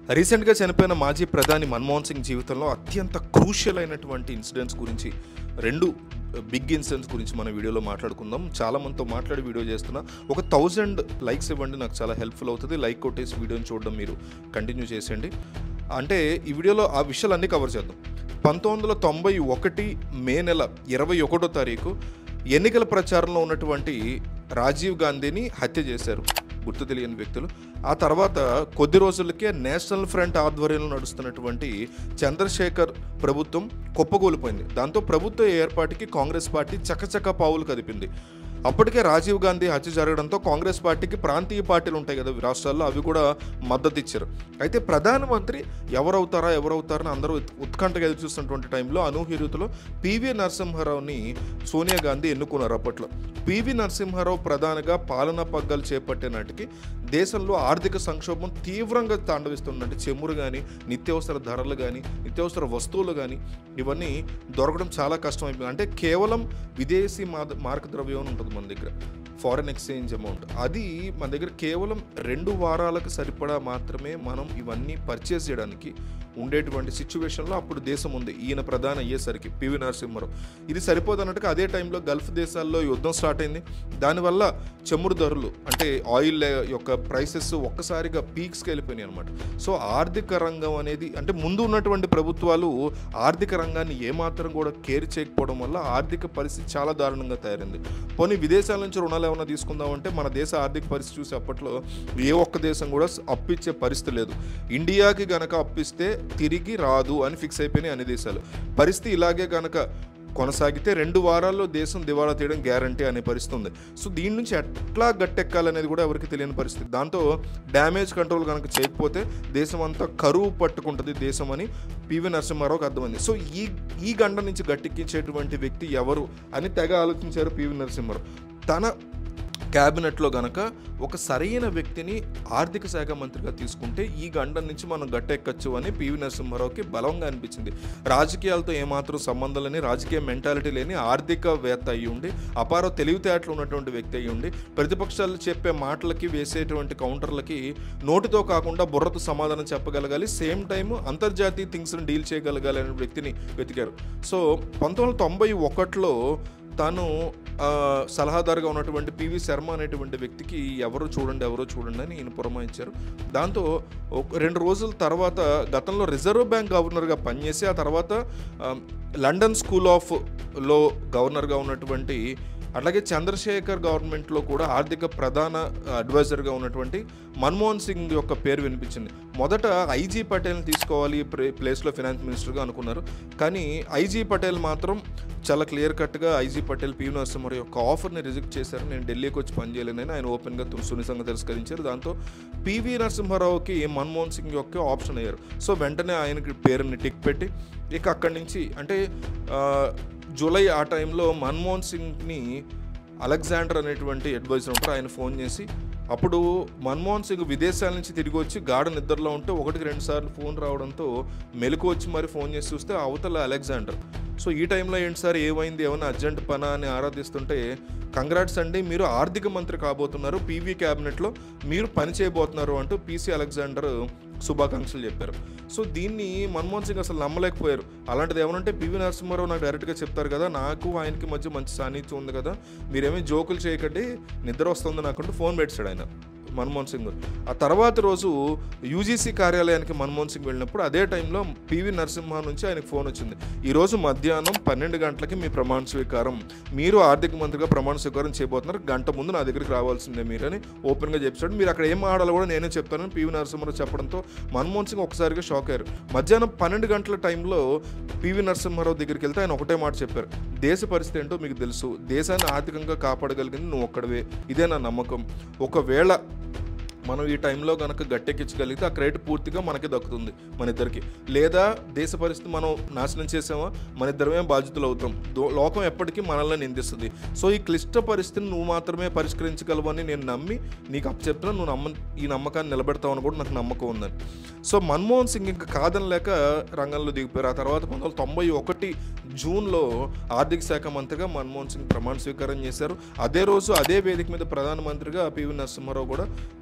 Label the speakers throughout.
Speaker 1: రీసెంట్గా చనిపోయిన మాజీ ప్రధాని మన్మోహన్ సింగ్ జీవితంలో అత్యంత క్రూషియల్ అయినటువంటి ఇన్సిడెంట్స్ గురించి రెండు బిగ్ ఇన్సిడెంట్స్ గురించి మన వీడియోలో మాట్లాడుకుందాం. చాలా మందితో మాట్లాడి వీడియో చేస్తున్నా. ఒక 1000 లైక్స్ ఇవ్వండి, నాకు చాలా హెల్ప్ఫుల్ అవుతుంది. లైక్ కొట్టేసి వీడియోని చూడడం మీరు కంటిన్యూ చేసేయండి. అంటే ఈ వీడియోలో ఆ విషయాలన్నీ కవర్ చేద్దాం. 1991 మే నెల 21వ తారీఖు ఎన్నికల ప్రచారంలో ఉన్నటువంటి రాజీవ్ గాంధీని హత్య చేశారు గుర్తు తెలియని వ్యక్తులు. ఆ తర్వాత కొద్ది రోజులకే నేషనల్ ఫ్రంట్ ఆధ్వర్యంలో నడుస్తున్నటువంటి చంద్రశేఖర్ ప్రభుత్వం కుప్పకూలిపోయింది. దాంతో ప్రభుత్వ ఏర్పాటుకి కాంగ్రెస్ పార్టీ చకచక పావులు కదిపింది. అప్పటికే రాజీవ్ గాంధీ హత్య జరగడంతో కాంగ్రెస్ పార్టీకి ప్రాంతీయ పార్టీలు ఉంటాయి కదా రాష్ట్రాల్లో, అవి కూడా మద్దతు ఇచ్చారు. అయితే ప్రధానమంత్రి ఎవరవుతారని అందరూ ఉత్కంఠగా ఎదురు చూస్తున్నటువంటి టైంలో అనూహ్యరీతిలో పివి నరసింహారావుని సోనియా గాంధీ ఎన్నుకున్నారు. అప్పట్లో పివి నరసింహారావు ప్రధానిగా పాలనా పగ్గాలు చేపట్టే నాటికి దేశంలో ఆర్థిక సంక్షోభం తీవ్రంగా తాండవిస్తుందంటే చెమురు కానీ, నిత్యావసర ధరలు కానీ, నిత్యావసర వస్తువులు కానీ ఇవన్నీ దొరకడం చాలా కష్టమైపోయింది. అంటే కేవలం విదేశీ మార్గద్రవ్యం ఉంటుంది మన దగ్గర, ఫారెన్ ఎక్స్చేంజ్ అమౌంట్, అది మన దగ్గర కేవలం 2 వారాలకు సరిపడా మాత్రమే మనం ఇవన్నీ పర్చేస్ చేయడానికి ఉండేటువంటి సిచ్యువేషన్లో అప్పుడు దేశం ఉంది. ఈయన ప్రధాని అయ్యేసరికి పివి నరసింహారావు ఇది సరిపోదన్నట్టుగా అదే టైంలో గల్ఫ్ దేశాల్లో యుద్ధం స్టార్ట్ అయింది. దానివల్ల చమురు ధరలు అంటే ఆయిల్ యొక్క ప్రైసెస్ ఒక్కసారిగా పీక్స్కి వెళ్ళిపోయినాయి అనమాట. సో ఆర్థిక రంగం అనేది అంటే ముందు ఉన్నటువంటి ప్రభుత్వాలు ఆర్థిక రంగాన్ని ఏమాత్రం కూడా కేర్ చేయకపోవడం వల్ల ఆర్థిక పరిస్థితి చాలా దారుణంగా తయారైంది. పోనీ విదేశాల నుంచి రుణాలు ఏమైనా తీసుకుందామంటే మన దేశ ఆర్థిక పరిస్థితి చూసి అప్పట్లో ఏ ఒక్క దేశం కూడా అప్పిచ్చే పరిస్థితి లేదు. ఇండియాకి గనక అప్పిస్తే తిరిగి రాదు అని ఫిక్స్ అయిపోయినాయి అన్ని దేశాలు. పరిస్థితి ఇలాగే కనుక కొనసాగితే 2 వారాల్లో దేశం దివాళా తీయడం గ్యారంటీ అనే పరిస్థితి ఉంది. సో దీని నుంచి ఎట్లా గట్టెక్కాలనేది కూడా ఎవరికి తెలియని పరిస్థితి. దాంతో డ్యామేజ్ కంట్రోల్ కనుక చేయకపోతే దేశం అంతా కరువు పట్టుకుంటుంది దేశం అని పివి నరసింహారావుకి అర్థమైంది. సో ఈ గంట నుంచి గట్టెక్కించేటువంటి వ్యక్తి ఎవరు అని తెగ ఆలోచించారు పివి నరసింహారావు. తన క్యాబినెట్లో గనక ఒక సరైన వ్యక్తిని ఆర్థిక శాఖ మంత్రిగా తీసుకుంటే ఈ గండం నుంచి మనం గట్టెక్కచ్చు అని పివి నరసింహారావుకి బలంగా అనిపించింది. రాజకీయాలతో ఏమాత్రం సంబంధం లేని, రాజకీయ మెంటాలిటీ లేని ఆర్థికవేత్త అయ్యి ఉండి, అపార తెలివితేటలు ఉన్నటువంటి వ్యక్తి అయ్యి ఉండి, ప్రతిపక్షాలు చెప్పే మాటలకి వేసేటువంటి కౌంటర్లకి నోటితో కాకుండా బుర్రతో సమాధానం చెప్పగలగాలి, సేమ్ టైం అంతర్జాతీయ థింగ్స్ని డీల్ చేయగలగాలి అనే వ్యక్తిని వెతికారు. సో 1991లో తాను సలహాదారుగా ఉన్నటువంటి పివి శర్మ అనేటువంటి వ్యక్తికి ఎవరో చూడండి అని ఈయన పురమాయించారు. దాంతో 2 రోజుల తర్వాత గతంలో రిజర్వ్ బ్యాంక్ గవర్నర్గా పనిచేసి ఆ తర్వాత లండన్ స్కూల్ ఆఫ్ లో గవర్నర్గా ఉన్నటువంటి, అలాగే చంద్రశేఖర్ గవర్నమెంట్లో కూడా ఆర్థిక ప్రధాన అడ్వైజర్గా ఉన్నటువంటి మన్మోహన్ సింగ్ యొక్క పేరు వినిపించింది. మొదట ఐజీ పటేల్ని తీసుకోవాలి ప్లేస్లో ఫినాన్స్ మినిస్టర్గా అనుకున్నారు. కానీ ఐజీ పటేల్ మాత్రం చాలా క్లియర్ కట్గా ఐజీ పటేల్ పివి నరసింహారావు యొక్క ఆఫర్ని రిజెక్ట్ చేశారు. నేను ఢిల్లీకి వచ్చి పనిచేయలేనని ఆయన ఓపెన్గా సున్నితంగా తిరస్కరించారు. దాంతో పివి నరసింహారావుకి మన్మోహన్ సింగ్ యొక్క ఆప్షన్ అయ్యారు. సో వెంటనే ఆయనకి పేరుని టిక్ పెట్టి ఇక అక్కడి నుంచి అంటే జూలై ఆ టైంలో మన్మోహన్ సింగ్ని అలెగ్జాండర్ అనేటువంటి అడ్వైజర్ ఉంటారు, ఆయన ఫోన్ చేసి, అప్పుడు మన్మోహన్ సింగ్ విదేశాల నుంచి తిరిగి వచ్చి గాఢ నిద్రలో ఉంటే 1-2 సార్లు ఫోన్ రావడంతో మెలకు వచ్చి మరి ఫోన్ చేసి చూస్తే అవతల అలెగ్జాండర్. సో ఈ టైంలో ఏంటి సార్ ఏమైంది, ఏమైనా అర్జెంట్ పనా అని ఆరాధిస్తుంటే, కంగ్రాట్స్ అండి మీరు ఆర్థిక మంత్రి కాబోతున్నారు, పీవీ క్యాబినెట్లో మీరు పని చేయబోతున్నారు అంటూ పీసీ అలెగ్జాండర్ శుభాకాంక్షలు చెప్పారు. సో దీన్ని మన్మోహన్ సింగ్ అసలు నమ్మలేకపోయారు. అలాంటిది ఏమనంటే పివి నరసింహారావు నాకు డైరెక్ట్గా చెప్తారు కదా, నాకు ఆయనకి మధ్య మంచి సాన్నిధ్యం ఉంది కదా, మీరేమీ జోకులు చేయకండి నిద్ర వస్తుంది నాకుంటూ ఫోన్ పెట్టాడు ఆయన మన్మోహన్ సింగ్. ఆ తర్వాత రోజు యూజీసీ కార్యాలయానికి మన్మోహన్ సింగ్ వెళ్ళినప్పుడు అదే టైంలో పివి నరసింహ నుంచి ఆయనకు ఫోన్ వచ్చింది. ఈరోజు మధ్యాహ్నం 12 గంటలకి మీ ప్రమాణ స్వీకారం, మీరు ఆర్థిక మంత్రిగా ప్రమాణ స్వీకారం చేయబోతున్నారు, గంట ముందు నా దగ్గరికి రావాల్సిందే మీరు అని ఓపెన్గా చెప్పాడు. మీరు అక్కడ ఏం ఆడాలో కూడా నేనే చెప్తానని పివి నరసింహారావు చెప్పడంతో మన్మోహన్ సింగ్ ఒకసారిగా షాక్ అయ్యారు. మధ్యాహ్నం 12 గంటల టైంలో పివి నరసింహారావు దగ్గరికి వెళ్తే ఆయన ఒకటే మాట చెప్పారు, దేశ పరిస్థితి ఏంటో మీకు తెలుసు, దేశాన్ని ఆర్థికంగా కాపాడగలిగింది నువ్వు ఒక్కడవే, ఇదే నా నమ్మకం. ఒకవేళ మనం ఈ టైంలో కనుక గట్టెక్కించగలిగితే ఆ క్రెడిట్ పూర్తిగా మనకి దక్కుతుంది మన ఇద్దరికి, లేదా దేశ పరిస్థితి మనం నాశనం చేసామా మన ఇద్దరమే బాధ్యతలు అవుతాం, లోకం ఎప్పటికీ మనల్ని నిందిస్తుంది. సో ఈ క్లిష్ట పరిస్థితిని నువ్వు మాత్రమే పరిష్కరించగలవని నేను నమ్మి నీకు అప్పచెప్తున్నా, నువ్వు ఈ నమ్మకాన్ని నిలబెడతావని కూడా నాకు నమ్మకం ఉందని. సో మన్మోహన్ సింగ్ ఇంకా కాదనలేక రంగంలో దిగిపోయారు. ఆ తర్వాత 1991 జూన్లో ఆర్థిక శాఖ మంత్రిగా మన్మోహన్ సింగ్ ప్రమాణ స్వీకారం చేశారు. అదే రోజు అదే వేదిక మీద ప్రధానమంత్రిగా పివి నరసింహారావు కూడా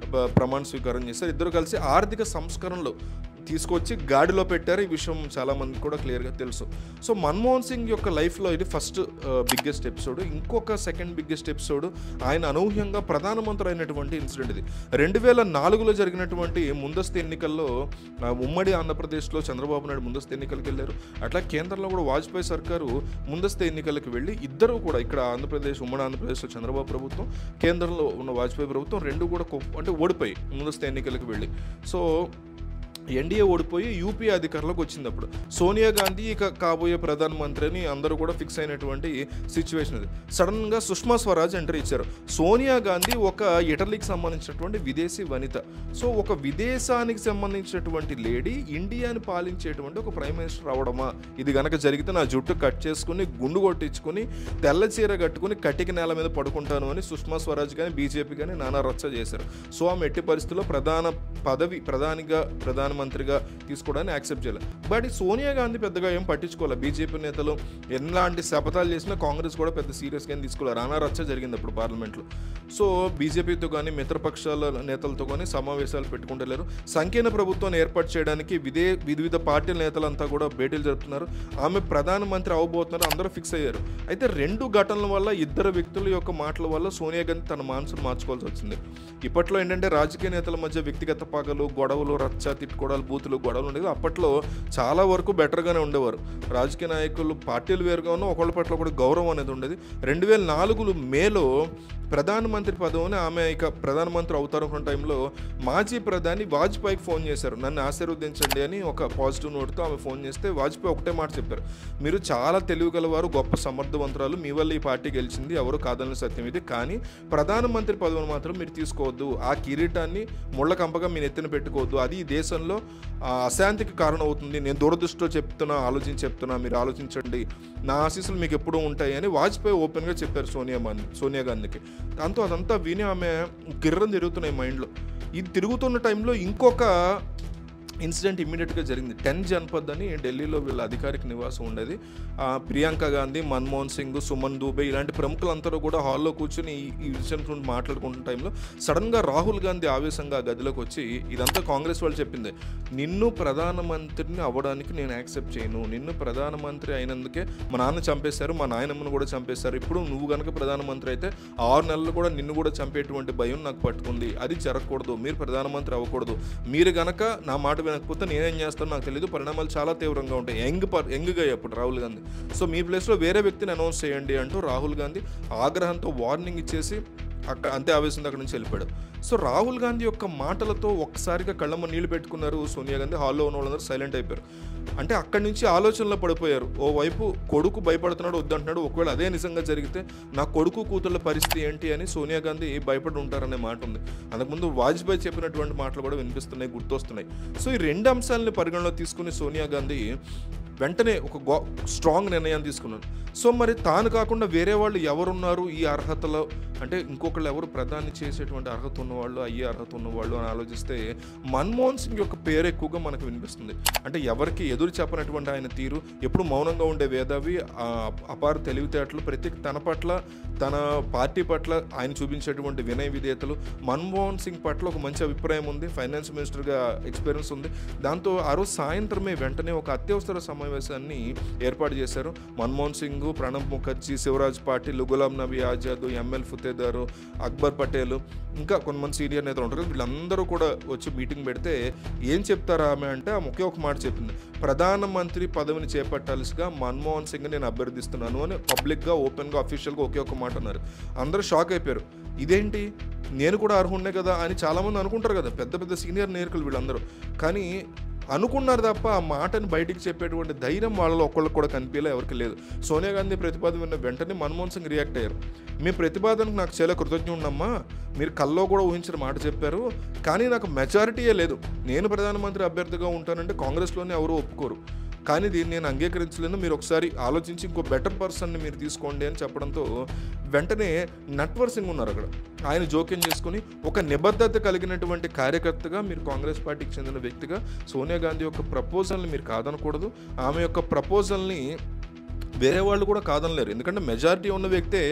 Speaker 1: ప్రమాణ స్వీకారం చేశారు. ఇద్దరు కలిసి ఆర్థిక సంస్కరణలు తీసుకొచ్చి గాడిలో పెట్టారు. ఈ విషయం చాలామందికి కూడా క్లియర్గా తెలుసు. సో మన్మోహన్ సింగ్ యొక్క లైఫ్లో ఇది ఫస్ట్ బిగ్గెస్ట్ ఎపిసోడ్. ఇంకొక సెకండ్ బిగ్గెస్ట్ ఎపిసోడ్ ఆయన అనూహ్యంగా ప్రధానమంత్రి అయినటువంటి ఇన్సిడెంట్ ఇది. 2004లో జరిగినటువంటి ముందస్తు ఎన్నికల్లో ఉమ్మడి ఆంధ్రప్రదేశ్లో చంద్రబాబు నాయుడు ముందస్తు ఎన్నికలకు వెళ్ళారు. అట్లా కేంద్రంలో కూడా వాజ్పేయి సర్కారు ముందస్తు ఎన్నికలకు వెళ్ళి ఇద్దరు కూడా ఇక్కడ ఉమ్మడి ఆంధ్రప్రదేశ్లో చంద్రబాబు ప్రభుత్వం, కేంద్రంలో ఉన్న వాజ్పేయి ప్రభుత్వం రెండు కూడా అంటే ఓడిపోయి ముందస్తు ఎన్నికలకు వెళ్ళి. సో ఎన్డీఏ ఓడిపోయి యూపీఏ అధికారంలోకి వచ్చింది. అప్పుడు సోనియా గాంధీ ఇక కాబోయే ప్రధానమంత్రి అని అందరూ కూడా ఫిక్స్ అయినటువంటి సిచ్యువేషన్ ఇది. సడన్గా సుష్మా స్వరాజ్ ఎంట్రీ ఇచ్చారు. సోనియా గాంధీ ఒక ఇటలీకి సంబంధించినటువంటి విదేశీ వనిత. సో ఒక విదేశానికి సంబంధించినటువంటి లేడీ ఇండియాని పాలించేటువంటి ఒక ప్రైమ్ మినిస్టర్ అవడమా? ఇది కనుక జరిగితే నా జుట్టు కట్ చేసుకుని గుండు కొట్టించుకుని తెల్ల చీర కట్టుకుని కట్టిక నేల మీద పడుకుంటాను అని సుష్మా స్వరాజ్ కానీ బీజేపీ కానీ నానా రచ్చ చేశారు. సో ఆమె ఎట్టి పరిస్థితుల్లో ప్రధానమంత్రిగా తీసుకోవడానికి యాక్సెప్ట్ చేయాలి. బట్ ఈ సోనియా గాంధీ పెద్దగా ఏం పట్టించుకోవాలి. బీజేపీ నేతలు ఎలాంటి శపథాలు చేసినా కాంగ్రెస్ కూడా పెద్ద సీరియస్గా తీసుకోవాలి. రానా రచ్చ జరిగింది అప్పుడు పార్లమెంట్లో. సో బీజేపీతో కానీ మిత్రపక్షాల నేతలతో కానీ సమావేశాలు పెట్టుకుంటలేరు. సంకీర్ణ ప్రభుత్వాన్ని ఏర్పాటు చేయడానికి వివిధ పార్టీల నేతలంతా కూడా భేటీలు జరుపుతున్నారు. ఆమె ప్రధానమంత్రి అవబోతున్నారు, అందరూ ఫిక్స్ అయ్యారు. అయితే రెండు ఘటనల వల్ల ఇద్దరు వ్యక్తుల యొక్క మాటల వల్ల సోనియా గాంధీ తన మనసును మార్చుకోవాల్సి వచ్చింది. ఇప్పట్లో ఏంటంటే రాజకీయ నేతల మధ్య వ్యక్తిగత పగలు, గొడవలు, రచ్చ, తిట్టుకోవడాలు, బూతులు, గొడవలు ఉండేది. అప్పట్లో చాలా వరకు బెటర్గానే ఉండేవారు. రాజకీయ నాయకులు పార్టీలు వేరుగా ఉన్న ఒకళ్ళ పట్ల కూడా గౌరవం అనేది ఉండేది. 2004 మేలో ప్రధానమంత్రి పదవిని ఆమె ఇక ప్రధానమంత్రి అవుతారనుకున్న టైంలో మాజీ ప్రధాని వాజ్పేయికి ఫోన్ చేశారు. నన్ను ఆశీర్వదించండి అని ఒక పాజిటివ్ నోట్తో ఆమె ఫోన్ చేస్తే వాజ్పేయి ఒకటే మాట చెప్పారు, మీరు చాలా తెలివిగలవారు, గొప్ప సమర్థవంతురాలు, మీ వల్ల ఈ పార్టీ గెలిచింది, ఎవరు కాదని సత్యం ఇది, కానీ ప్రధానమంత్రి పదవిని మాత్రం మీరు తీసుకోవద్దు, ఆ కిరీటాన్ని ముళ్ళ కంపగా మీ నెత్తిన పెట్టుకోవద్దు, అది ఈ దేశంలో అశాంతికి కారణం అవుతుంది, నేను దూరదృష్టిలో ఆలోచించి చెప్తున్నా, మీరు ఆలోచించండి, నా ఆశీస్సులు మీకు ఎప్పుడూ ఉంటాయి అని వాజ్పేయి ఓపెన్గా చెప్పారు సోనియా గాంధీకి. దాంతో అదంతా విని ఆమె గిర్రం తిరుగుతున్నాయి మైండ్లో. ఇది తిరుగుతున్న టైంలో ఇంకొక ఇన్సిడెంట్ ఇమ్మీడియట్గా జరిగింది. 10 జన్పద్ అని ఢిల్లీలో వీళ్ళ అధికారిక నివాసం ఉండేది. ప్రియాంక గాంధీ, మన్మోహన్ సింగ్, సుమన్ దూబే ఇలాంటి ప్రముఖులందరూ కూడా హాల్లో కూర్చొని ఈ విషయం గురించి మాట్లాడుకుంటున్న టైంలో సడన్గా రాహుల్ గాంధీ ఆవేశంగా గదిలోకి వచ్చి, ఇదంతా కాంగ్రెస్ వాళ్ళు చెప్పింది, నిన్ను ప్రధానమంత్రిని అవ్వడానికి నేను యాక్సెప్ట్ చేయను, నిన్ను ప్రధానమంత్రి అయినందుకే మా నాన్న చంపేశారు, మా నాయనమ్మను కూడా చంపేశారు, ఇప్పుడు నువ్వు కనుక ప్రధానమంత్రి అయితే 6 నెలలు కూడా నిన్ను కూడా చంపేటువంటి భయం నాకు పట్టుకుంది, అది జరగకూడదు, మీరు ప్రధానమంత్రి అవ్వకూడదు, మీరు కనుక నా మాట వినకపోతే నేనేం చేస్తానో నాకు తెలియదు, పరిణామాలు చాలా తీవ్రంగా ఉంటాయి, యంగ్గా అప్పుడు రాహుల్ గాంధీ, సో మీ ప్లేస్లో వేరే వ్యక్తిని అనౌన్స్ చేయండి అంటూ రాహుల్ గాంధీ ఆగ్రహంతో వార్నింగ్ ఇచ్చేసి అంతే ఆవేశంతో అక్కడి నుంచి వెళ్ళిపోయాడు. సో రాహుల్ గాంధీ యొక్క మాటలతో ఒక్కసారిగా కళ్ళమ్మ నీళ్లు పెట్టుకున్నారు సోనియా గాంధీ. హాల్లో ఉన్న వాళ్ళందరూ సైలెంట్ అయిపోయారు. అంటే అక్కడి నుంచి ఆలోచనలో పడిపోయారు. ఓవైపు కొడుకు భయపడుతున్నాడు, వద్దంటున్నాడు, ఒకవేళ అదే నిజంగా జరిగితే నా కొడుకు కూతుళ్ళ పరిస్థితి ఏంటి అని సోనియా గాంధీ భయపడి ఉంటారనే మాట ఉంది. అంతకుముందు వాజ్పేయి చెప్పినటువంటి మాటలు కూడా వినిపిస్తున్నాయి, గుర్తొస్తున్నాయి. సో ఈ 2 అంశాలని పరిగణలో తీసుకుని సోనియా గాంధీ వెంటనే ఒక స్ట్రాంగ్ నిర్ణయం తీసుకున్నాను. సో మరి తాను కాకుండా వేరే వాళ్ళు ఎవరున్నారు ఈ అర్హతలో, అంటే ఇంకొకళ్ళు ఎవరు ప్రధాని చేసేటువంటి అర్హత ఉన్నవాళ్ళు, అయ్యే అర్హత ఉన్నవాళ్ళు అని ఆలోచిస్తే మన్మోహన్ సింగ్ యొక్క పేరు ఎక్కువగా మనకు వినిపిస్తుంది. అంటే ఎవరికి ఎదురు చెప్పనటువంటి ఆయన తీరు, ఎప్పుడు మౌనంగా ఉండే వేదావి, అపార తెలివితేటలు, ప్రతి తన పట్ల తన పార్టీ పట్ల ఆయన చూపించేటువంటి వినయ విధేయతలు, మన్మోహన్ సింగ్ పట్ల ఒక మంచి అభిప్రాయం ఉంది, ఫైనాన్స్ మినిస్టర్గా ఎక్స్పీరియన్స్ ఉంది. దాంతో ఆ రోజు సాయంత్రమే వెంటనే ఒక అత్యవసర సమావేశాన్ని ఏర్పాటు చేశారు. మన్మోహన్ సింగ్, ప్రణబ్ ముఖర్జీ, శివరాజ్ పాటిల్, గులాం నబీ ఆజాద్, ఎంఎల్ ఫుతేదారు, అక్బర్ పటేల్, ఇంకా కొంతమంది సీనియర్ నేతలు ఉంటారు, వీళ్ళందరూ కూడా వచ్చి మీటింగ్ పెడితే ఏం చెప్తారా ఆమె అంటే ఒకే ఒక మాట చెప్పింది, ప్రధానమంత్రి పదవిని చేపట్టాల్సిగా మన్మోహన్ సింగ్ నేను అభ్యర్థిస్తున్నాను అని పబ్లిక్గా, ఓపెన్గా, అఫీషియల్గా ఒకే ఒక మాట అన్నారు. అందరూ షాక్ అయిపోయారు. ఇదేంటి, నేను కూడా అర్హున్నే కదా అని చాలామంది అనుకుంటారు కదా, పెద్ద పెద్ద సీనియర్ నాయకులు వీళ్ళందరూ. కానీ అనుకున్నారు తప్ప ఆ మాటని బయటికి చెప్పేటువంటి ధైర్యం వాళ్ళలో ఒకళ్ళకి కూడా కనిపించలే, ఎవరికి లేదు. సోనియా గాంధీ ప్రతిపాదన విన్న వెంటనే మన్మోహన్ సింగ్ రియాక్ట్ అయ్యారు. మీ ప్రతిపాదనకు నాకు చాలా కృతజ్ఞున్నమ్మా, మీరు కల్లో కూడా ఊహించిన మాట చెప్పారు, కానీ నాకు మెజారిటీయే లేదు, నేను ప్రధానమంత్రి అభ్యర్థిగా ఉంటానంటే కాంగ్రెస్లోనే ఎవరు ఒప్పుకోరు, కానీ దీన్ని నేను అంగీకరించలేను, మీరు ఒకసారి ఆలోచించి ఇంకో బెటర్ పర్సన్ని మీరు తీసుకోండి అని చెప్పడంతో వెంటనే నట్వర్ సింగ్ ఉన్నారు అక్కడ, ఆయన జోక్యం చేసుకుని ఒక నిబద్ధత కలిగినటువంటి కార్యకర్తగా, మీరు కాంగ్రెస్ పార్టీకి చెందిన వ్యక్తిగా సోనియా గాంధీ యొక్క ప్రపోజల్ని మీరు కాదనకూడదు, ఆమె యొక్క ప్రపోజల్ని వేరే వాళ్ళు కూడా కాదనలేరు. ఎందుకంటే మెజారిటీ ఉన్న వ్యక్తే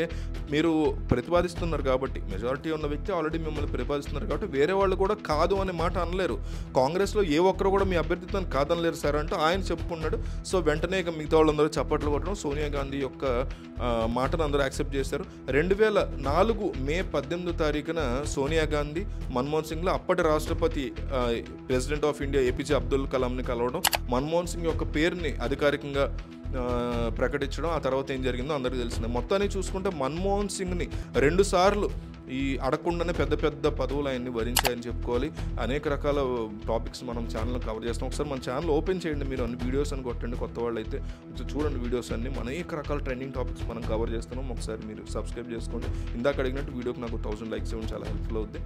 Speaker 1: మీరు ప్రతిపాదిస్తున్నారు కాబట్టి, మెజారిటీ ఉన్న వ్యక్తి ఆల్రెడీ మిమ్మల్ని ప్రతిపాదిస్తున్నారు కాబట్టి వేరే వాళ్ళు కూడా కాదు అనే మాట అనలేరు. కాంగ్రెస్లో ఏ ఒక్కరు కూడా మీ అభ్యర్థిత్వాన్ని కాదనలేరు సార్ అంటూ ఆయన చెప్పుకున్నాడు. సో వెంటనే ఇక మిగతా వాళ్ళందరూ చప్పట్లు కొట్టడం, సోనియా గాంధీ యొక్క మాటను అందరూ యాక్సెప్ట్ చేశారు. 2004 మే 18వ తారీఖున సోనియా గాంధీ మన్మోహన్ సింగ్లో అప్పటి రాష్ట్రపతి president of India APJ Abdul కలాంని కలవడం, మన్మోహన్ సింగ్ యొక్క పేరుని అధికారికంగా ప్రకటించడం, ఆ తర్వాత ఏం జరిగిందో అందరికీ తెలిసిందే. మొత్తాన్ని చూసుకుంటే మన్మోహన్ సింగ్ని 2 సార్లు ఈ అడగకుండానే పెద్ద పెద్ద పదవులు ఆయన్ని వరించాయని చెప్పుకోవాలి. అనేక రకాల టాపిక్స్ మనం ఛానల్లో కవర్ చేస్తాం. ఒకసారి మన ఛానల్ ఓపెన్ చేయండి, మీరు అన్ని వీడియోస్ అని కొట్టండి. కొత్త వాళ్ళు అయితే చూడండి వీడియోస్ అన్ని, అనేక రకాల ట్రెండింగ్ టాపిక్స్ మనం కవర్ చేస్తున్నాం. ఒకసారి మీరు సబ్స్క్రైబ్ చేసుకోండి. ఇందాక అడిగినట్టు వీడియోకి నాకు 1000 లైక్స్ ఇవ్వండి, చాలా హెల్ప్ఫుల్ అవుద్ది.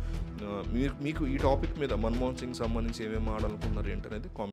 Speaker 1: మీకు ఈ టాపిక్ మీద మన్మోహన్ సింగ్ సంబంధించి ఏమేమి ఆడాలనుకున్నారు ఏంటనేది కామెంట్